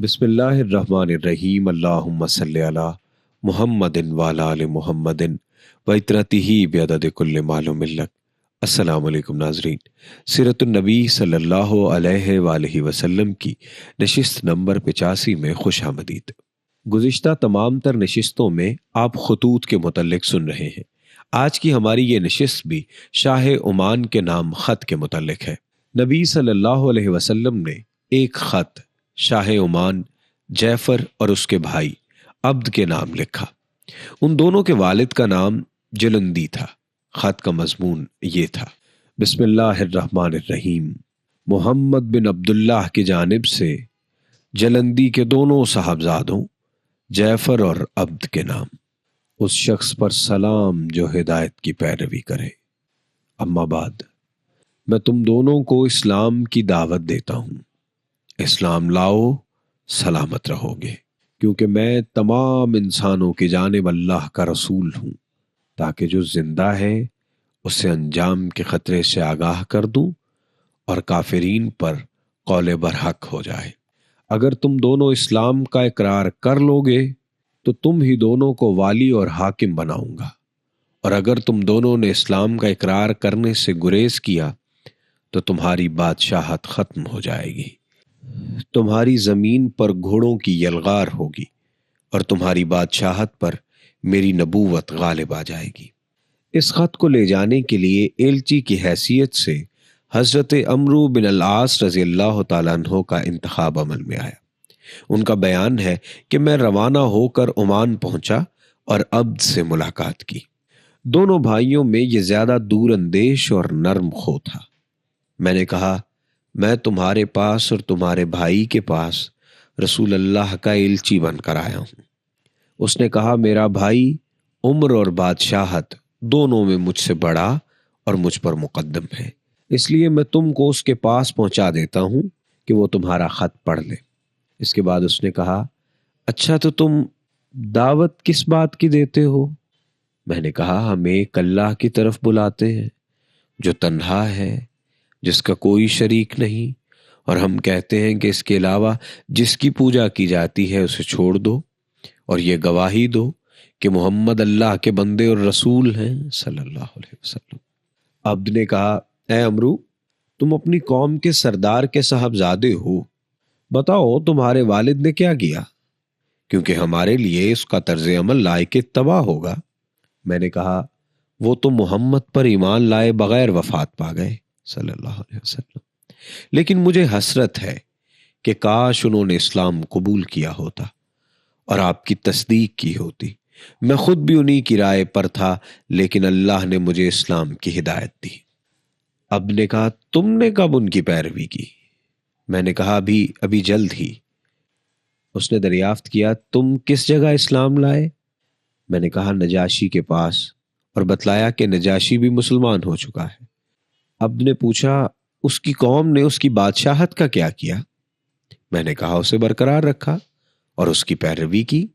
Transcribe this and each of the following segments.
بسم اللہ الرحمن الرحیم اللہم صلی علی محمد وعلی آل محمد وعترتہ بعدد کل معلوم لک۔ السلام علیکم ناظرین، سیرت النبی صلی اللہ علیہ وآلہ وسلم کی نشست نمبر 85 میں خوش آمدید۔ گزشتہ تمام تر نشستوں میں آپ خطوط کے متعلق سن رہے ہیں۔ آج کی ہماری یہ نشست بھی شاہ عمان کے نام خط کے متعلق ہے۔ نبی صلی اللہ علیہ وسلم نے ایک خط شاہ عمان جعفر اور اس کے بھائی عبد کے نام لکھا۔ ان دونوں کے والد کا نام جلندی تھا۔ خط کا مضمون یہ تھا: بسم اللہ الرحمن الرحیم، محمد بن عبداللہ کی جانب سے جلندی کے دونوں صاحبزادوں جعفر اور عبد کے نام، اس شخص پر سلام جو ہدایت کی پیروی کرے۔ اما بعد، میں تم دونوں کو اسلام کی دعوت دیتا ہوں۔ اسلام لاؤ، سلامت رہو گے، کیونکہ میں تمام انسانوں کی جانب اللہ کا رسول ہوں، تاکہ جو زندہ ہے اسے انجام کے خطرے سے آگاہ کر دوں اور کافرین پر قول برحق ہو جائے۔ اگر تم دونوں اسلام کا اقرار کر لو گے تو تم ہی دونوں کو والی اور حاکم بناؤں گا، اور اگر تم دونوں نے اسلام کا اقرار کرنے سے گریز کیا تو تمہاری بادشاہت ختم ہو جائے گی، تمہاری زمین پر گھوڑوں کی یلغار ہوگی، اور تمہاری بادشاہت پر میری نبوت غالب آ جائے گی۔ اس خط کو لے جانے کے لیے ایلچی کی حیثیت سے حضرت عمرو بن العاص رضی اللہ تعالیٰ عنہ کا انتخاب عمل میں آیا۔ ان کا بیان ہے کہ میں روانہ ہو کر عمان پہنچا اور عبد سے ملاقات کی۔ دونوں بھائیوں میں یہ زیادہ دور اندیش اور نرم خو تھا۔ میں نے کہا، میں تمہارے پاس اور تمہارے بھائی کے پاس رسول اللہ کا ایلچی بن کر آیا ہوں۔ اس نے کہا، میرا بھائی عمر اور بادشاہت دونوں میں مجھ سے بڑا اور مجھ پر مقدم ہے، اس لیے میں تم کو اس کے پاس پہنچا دیتا ہوں کہ وہ تمہارا خط پڑھ لے۔ اس کے بعد اس نے کہا، اچھا تو تم دعوت کس بات کی دیتے ہو؟ میں نے کہا، ہم ایک اللہ کی طرف بلاتے ہیں جو تنہا ہے، جس کا کوئی شریک نہیں، اور ہم کہتے ہیں کہ اس کے علاوہ جس کی پوجا کی جاتی ہے اسے چھوڑ دو، اور یہ گواہی دو کہ محمد اللہ کے بندے اور رسول ہیں صلی اللہ علیہ وسلم۔ عبد نے کہا، اے عمرو، تم اپنی قوم کے سردار کے صاحبزادے ہو، بتاؤ تمہارے والد نے کیا کیا، کیونکہ ہمارے لیے اس کا طرز عمل لائق اتباع ہوگا۔ میں نے کہا، وہ تو محمد پر ایمان لائے بغیر وفات پا گئے صلی اللہ علیہ وسلم، لیکن مجھے حسرت ہے کہ کاش انہوں نے اسلام قبول کیا ہوتا اور آپ کی تصدیق کی ہوتی۔ میں خود بھی انہی کی رائے پر تھا، لیکن اللہ نے مجھے اسلام کی ہدایت دی۔ اب نے کہا، تم نے کب ان کی پیروی کی؟ میں نے کہا، ابھی جلد ہی۔ اس نے دریافت کیا، تم کس جگہ اسلام لائے؟ میں نے کہا، نجاشی کے پاس، اور بتلایا کہ نجاشی بھی مسلمان ہو چکا ہے۔ عبد نے پوچھا، اس کی قوم نے اس کی بادشاہت کا کیا کیا؟ میں نے کہا، اسے برقرار رکھا اور اس کی پیروی کی۔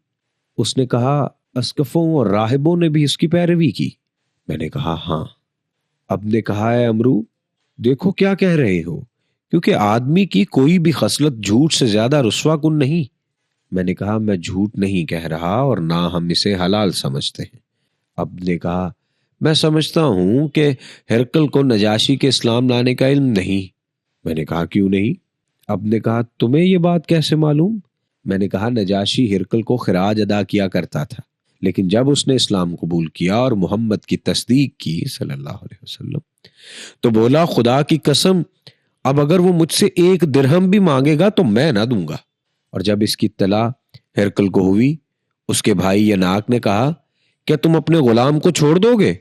اس نے کہا، اسقفوں اور راہبوں نے بھی اس کی پیروی کی؟ میں نے کہا، ہاں۔ عبد نے کہا، اے عمرو، دیکھو کیا کہہ رہے ہو، کیونکہ آدمی کی کوئی بھی خصلت جھوٹ سے زیادہ رسوا کن نہیں۔ میں نے کہا، میں جھوٹ نہیں کہہ رہا اور نہ ہم اسے حلال سمجھتے ہیں۔ عبد نے کہا، میں سمجھتا ہوں کہ ہرقل کو نجاشی کے اسلام لانے کا علم نہیں۔ میں نے کہا، کیوں نہیں؟ عبد نے کہا، تمہیں یہ بات کیسے معلوم؟ میں نے کہا، نجاشی ہرقل کو خراج ادا کیا کرتا تھا، لیکن جب اس نے اسلام قبول کیا اور محمد کی تصدیق کی صلی اللہ علیہ وسلم تو بولا، خدا کی قسم، اب اگر وہ مجھ سے 1 درہم بھی مانگے گا تو میں نہ دوں گا۔ اور جب اس کی اطلاع ہرقل کو ہوئی، اس کے بھائی یناک نے کہا، کیا تم اپنے غلام کو چھوڑ دو گے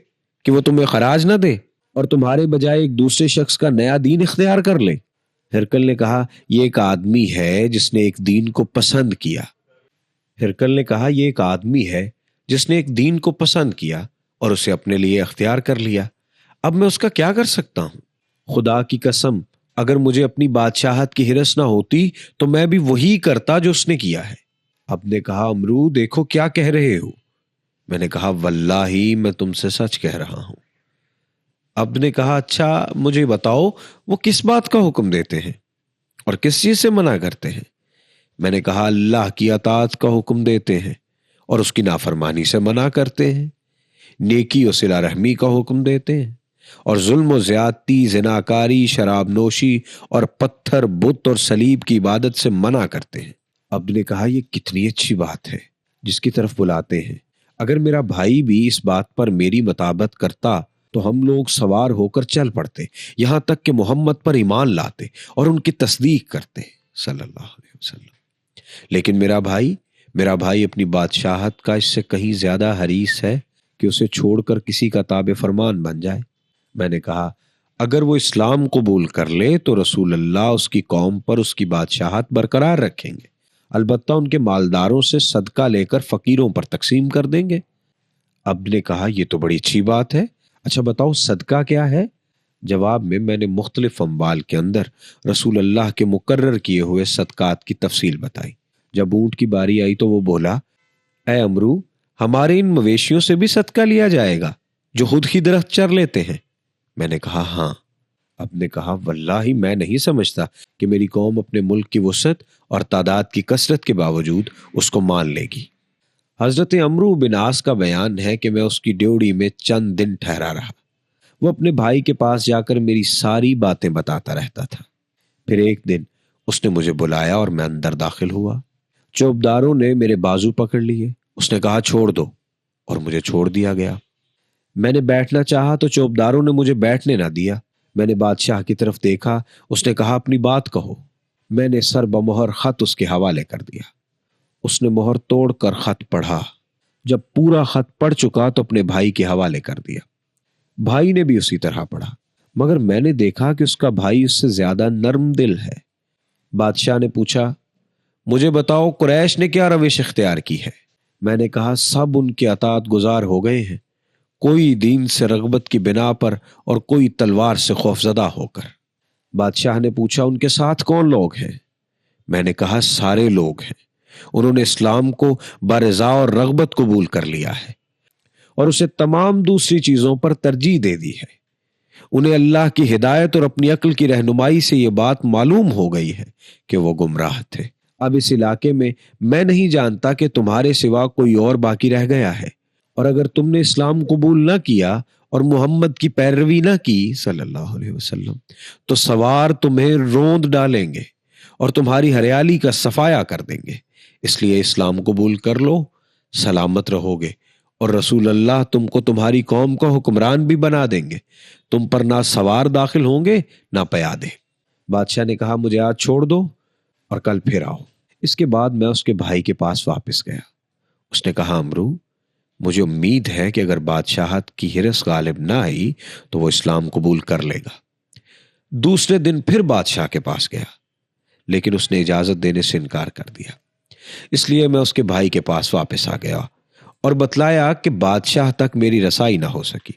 کہ وہ تمہیں خراج نہ دے اور تمہارے بجائے ایک دوسرے شخص کا نیا دین اختیار کر لے؟ ہرقل نے کہا، یہ ایک آدمی ہے جس نے ایک دین کو پسند کیا۔ ہرقل نے کہا، یہ ایک آدمی ہے جس نے ایک دین کو پسند کیا اور اسے اپنے لیے اختیار کر لیا، اب میں اس کا کیا کر سکتا ہوں؟ خدا کی قسم، اگر مجھے اپنی بادشاہت کی ہرس نہ ہوتی تو میں بھی وہی کرتا جو اس نے کیا ہے۔ عبد نے کہا، عمرو، دیکھو کیا کہہ رہے ہو؟ میں نے کہا، واللہ میں تم سے سچ کہہ رہا ہوں۔ عبد نے کہا، اچھا مجھے بتاؤ وہ کس بات کا حکم دیتے ہیں اور کس چیز سے منع کرتے ہیں؟ میں نے کہا اللہ کی اطاعت کا حکم دیتے ہیں اور اس کی نافرمانی سے منع کرتے ہیں، نیکی و صلہ رحمی کا حکم دیتے ہیں اور ظلم و زیادتی، زناکاری، شراب نوشی اور پتھر، بت اور صلیب کی عبادت سے منع کرتے ہیں۔ عبد نے کہا یہ کتنی اچھی بات ہے جس کی طرف بلاتے ہیں۔ اگر میرا بھائی بھی اس بات پر میری مطابقت کرتا تو ہم لوگ سوار ہو کر چل پڑتے، یہاں تک کہ محمد پر ایمان لاتے اور ان کی تصدیق کرتے صلی اللہ علیہ وسلم۔ لیکن میرا بھائی اپنی بادشاہت کا اس سے کہیں زیادہ حریص ہے کہ اسے چھوڑ کر کسی کا تابع فرمان بن جائے۔ میں نے کہا اگر وہ اسلام قبول کر لے تو رسول اللہ اس کی قوم پر اس کی بادشاہت برقرار رکھیں گے، البتہ ان کے مالداروں سے صدقہ لے کر فقیروں پر تقسیم کر دیں گے۔ عبد نے کہا یہ تو بڑی اچھی بات ہے، اچھا بتاؤ صدقہ کیا ہے؟ جواب میں نے مختلف اموال کے اندر رسول اللہ کے مقرر کیے ہوئے صدقات کی تفصیل بتائی۔ جب اونٹ کی باری آئی تو وہ بولا، اے امرو، ہمارے ان مویشیوں سے بھی صدقہ لیا جائے گا جو خود ہی درخت چر لیتے ہیں؟ میں نے کہا ہاں۔ عبد نے کہا واللہ میں نہیں سمجھتا کہ میری قوم اپنے ملک کی وسعت اور تعداد کی کثرت کے باوجود اس کو مان لے گی۔ حضرت عمرو بن عاص کا بیان ہے کہ میں اس کی ڈیوڑی میں چند دن ٹھہرا رہا۔ وہ اپنے بھائی کے پاس جا کر میری ساری باتیں بتاتا رہتا تھا۔ پھر ایک دن اس نے مجھے بلایا اور میں اندر داخل ہوا۔ چوبداروں نے میرے بازو پکڑ لیے۔ اس نے کہا چھوڑ دو، اور مجھے چھوڑ دیا گیا۔ میں نے بیٹھنا چاہا تو چوبداروں نے مجھے بیٹھنے نہ دیا۔ میں نے بادشاہ کی طرف دیکھا، اس نے کہا اپنی بات کہو۔ میں نے سر بمہر خط اس کے حوالے کر دیا۔ اس نے مہر توڑ کر خط پڑھا۔ جب پورا خط پڑھ چکا تو اپنے بھائی کے حوالے کر دیا۔ بھائی نے بھی اسی طرح پڑھا، مگر میں نے دیکھا کہ اس کا بھائی اس سے زیادہ نرم دل ہے۔ بادشاہ نے پوچھا مجھے بتاؤ قریش نے کیا روش اختیار کی ہے؟ میں نے کہا سب ان کے اطاعت گزار ہو گئے ہیں، کوئی دین سے رغبت کی بنا پر اور کوئی تلوار سے خوفزدہ ہو کر۔ بادشاہ نے پوچھا ان کے ساتھ کون لوگ ہیں؟ میں نے کہا سارے لوگ ہیں، انہوں نے اسلام کو برضا اور رغبت قبول کر لیا ہے اور اسے تمام دوسری چیزوں پر ترجیح دے دی ہے۔ انہیں اللہ کی ہدایت اور اپنی عقل کی رہنمائی سے یہ بات معلوم ہو گئی ہے کہ وہ گمراہ تھے۔ اب اس علاقے میں نہیں جانتا کہ تمہارے سوا کوئی اور باقی رہ گیا ہے، اور اگر تم نے اسلام قبول نہ کیا اور محمد کی پیروی نہ کی صلی اللہ علیہ وسلم تو سوار تمہیں روند ڈالیں گے اور تمہاری ہریالی کا صفایا کر دیں گے۔ اس لیے اسلام قبول کر لو، سلامت رہو گے، اور رسول اللہ تم کو تمہاری قوم کا حکمران بھی بنا دیں گے۔ تم پر نہ سوار داخل ہوں گے نہ پیادے۔ بادشاہ نے کہا مجھے آج چھوڑ دو اور کل پھر آؤ۔ اس کے بعد میں اس کے بھائی کے پاس واپس گیا۔ اس نے کہا امرو، مجھے امید ہے کہ اگر بادشاہت کی ہرس غالب نہ آئی تو وہ اسلام قبول کر لے گا۔ دوسرے دن پھر بادشاہ کے پاس گیا، لیکن اس نے اجازت دینے سے انکار کر دیا۔ اس لیے میں اس کے بھائی کے پاس واپس آ گیا اور بتلایا کہ بادشاہ تک میری رسائی نہ ہو سکی۔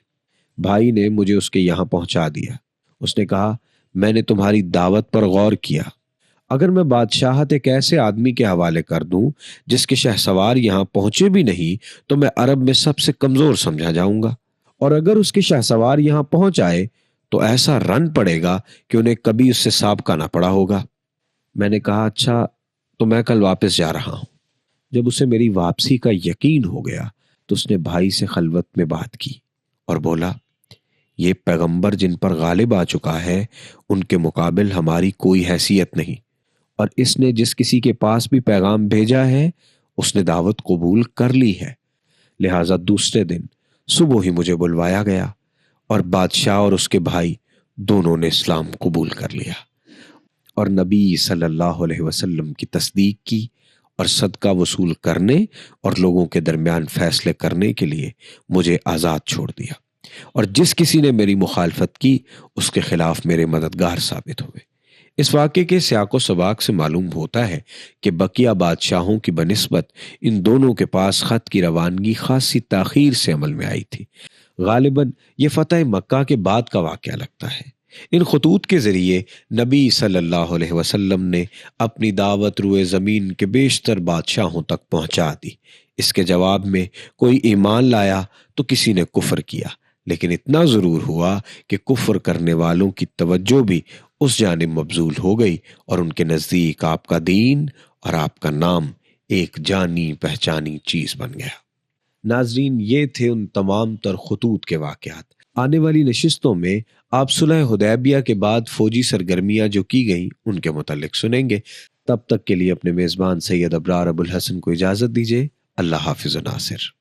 بھائی نے مجھے اس کے یہاں پہنچا دیا۔ اس نے کہا میں نے تمہاری دعوت پر غور کیا۔ اگر میں بادشاہت ایک ایسے آدمی کے حوالے کر دوں جس کے شہسوار یہاں پہنچے بھی نہیں تو میں عرب میں سب سے کمزور سمجھا جاؤں گا، اور اگر اس کے شہسوار یہاں پہنچ آئے تو ایسا رن پڑے گا کہ انہیں کبھی اس سے سابقہ نہ پڑا ہوگا۔ میں نے کہا اچھا تو میں کل واپس جا رہا ہوں۔ جب اسے میری واپسی کا یقین ہو گیا تو اس نے بھائی سے خلوت میں بات کی اور بولا یہ پیغمبر جن پر غالب آ چکا ہے ان کے مقابل ہماری کوئی حیثیت نہیں، اور اس نے جس کسی کے پاس بھی پیغام بھیجا ہے اس نے دعوت قبول کر لی ہے۔ لہٰذا دوسرے دن صبح ہی مجھے بلوایا گیا اور بادشاہ اور اس کے بھائی دونوں نے اسلام قبول کر لیا اور نبی صلی اللہ علیہ وسلم کی تصدیق کی اور صدقہ وصول کرنے اور لوگوں کے درمیان فیصلے کرنے کے لیے مجھے آزاد چھوڑ دیا، اور جس کسی نے میری مخالفت کی اس کے خلاف میرے مددگار ثابت ہوئے۔ اس واقعے کے سیاق و سباق سے معلوم ہوتا ہے کہ بقیہ بادشاہوں کی بنسبت ان دونوں کے پاس خط کی روانگی خاصی تاخیر سے عمل میں آئی تھی۔ غالباً یہ فتح مکہ کے بعد کا واقعہ لگتا ہے۔ ان خطوط کے ذریعے نبی صلی اللہ علیہ وسلم نے اپنی دعوت روئے زمین کے بیشتر بادشاہوں تک پہنچا دی۔ اس کے جواب میں کوئی ایمان لایا تو کسی نے کفر کیا، لیکن اتنا ضرور ہوا کہ کفر کرنے والوں کی توجہ بھی اس جانب مبذول ہو گئی اور ان کے نزدیک آپ کا دین اور آپ کا نام ایک جانی پہچانی چیز بن گیا۔ ناظرین، یہ تھے ان تمام تر خطوط کے واقعات۔ آنے والی نشستوں میں آپ صلح حدیبیہ کے بعد فوجی سرگرمیاں جو کی گئیں ان کے متعلق سنیں گے۔ تب تک کے لیے اپنے میزبان سید ابرار ابوالحسن کو اجازت دیجیے۔ اللہ حافظ و ناصر۔